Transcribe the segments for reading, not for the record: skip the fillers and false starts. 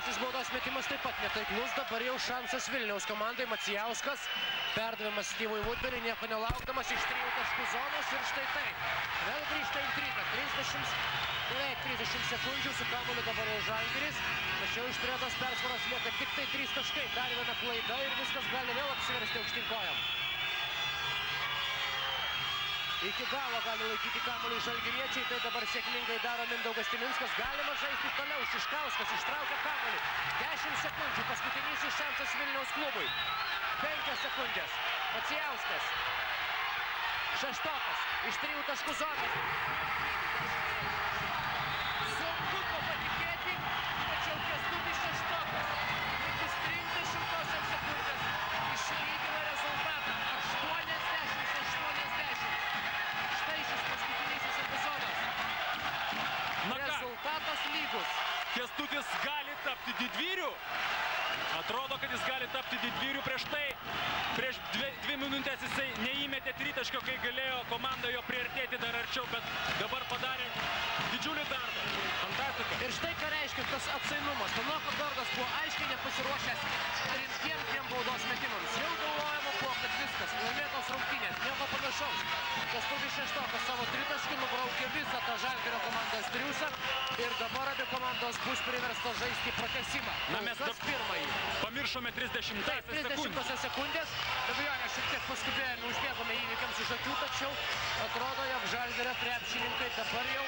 Trečiasis baudos metimas taip pat netaiklus, dabar jau šansas Vilniaus komandai. Macijauskas, perdavimas Styvui Vudberiui, nieko nelaukdamas iš 3 taškų zonos ir štai taip. Vėl grįžta intriga, beveik 30 sekundžių su kamuoliu dabar jau Žalgiris, tačiau iš turėtos persvaros lieka tik tai 3 taškai, dar viena klaida ir viskas gali vėl apsiversti aukštyn kojom. Iki galo gali laikyti kamuolį žalgiriečiai, tai dabar sėkmingai daro Mindaugas Timinskas, galima žaisti toliau, Šiškauskas ištraukia kamuolį, 10 sekundžių, paskutinysis šansas Vilniaus klubui, 5 sekundės, Macijauskas, Šeštokas, iš 3 taškų zonos. Sunku to patikėti, tačiau Kęstutis Šeštokas, likus 30 sekundės, išlygina rezultatą, 80-80. Štai šis paskutinysis epizodas. Rezultatas lygus. Kęstutis gali tapti didvyriu. Atrodo, kad jis gali tapti didvyriu. Prieš 2 minutės jisai neįmetė tritaškio, kai galėjo komanda jo priartėti dar arčiau, bet dabar padarė didžiulį darbą. Fantastika. Ir štai ką reiškia tas atsainumas. Donoko Gordas buvo aiškiai nepasiruošęs rimtiem baudos metimams. Jau galvojama buvo, kad viskas, laimėtos rungtynės, nieko panašaus. Kęstutis Šeštokas savo tritaškį nubraukė visą tą Žalgirio komandos triūsą ir dabar abi komandos bus priverstos žaisti pratęsimą. Na, mes pirmąjį pamiršome 30 sekundės. Abejonė, šiek tiek paskubėjome, užbėgome įvykiams iš akių, tačiau atrodo, jog Žalgirio krepšininkai dabar jau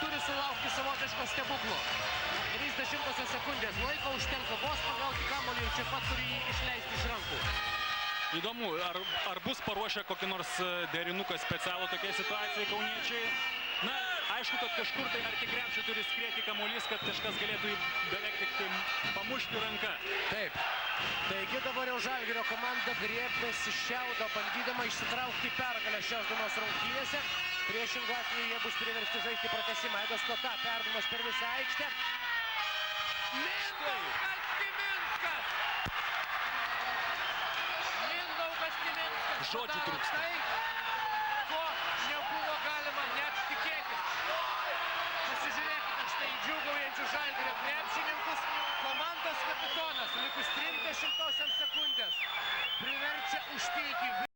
turi sulaukti savotiško stebuklo. 30 sekundės laiko užtenka vos pagauti kamuolį ir čia pat turi jį išleisti iš rankų. Įdomu, ar bus paruošę kokį nors derinuką specialų tokiai situacijai kauniečiai? Na, aišku, kad kažkur tai arti krepšio turi skrieti kamuolys, kad kažkas galėtų beveik tik tai pamušti ranką. Taip. Taigi dabar jau Žalgirio komanda griebėsi šiaudo, bandydama išsitraukti pergalę šios dienos rungtynėse. Priešingu atveju jie bus priversti žaisti pratęsimą. Aidas Kota, perdavimas per visą aikštę. Mindaugas Timinskas žodžių trūksta. Ko nebuvo galima net tikėtis. Pasižiūrėkite štai džiūgaujančių Žalgirio krepšininkus. Komandos kapitonas likus 30 sekundės priverčia užtilti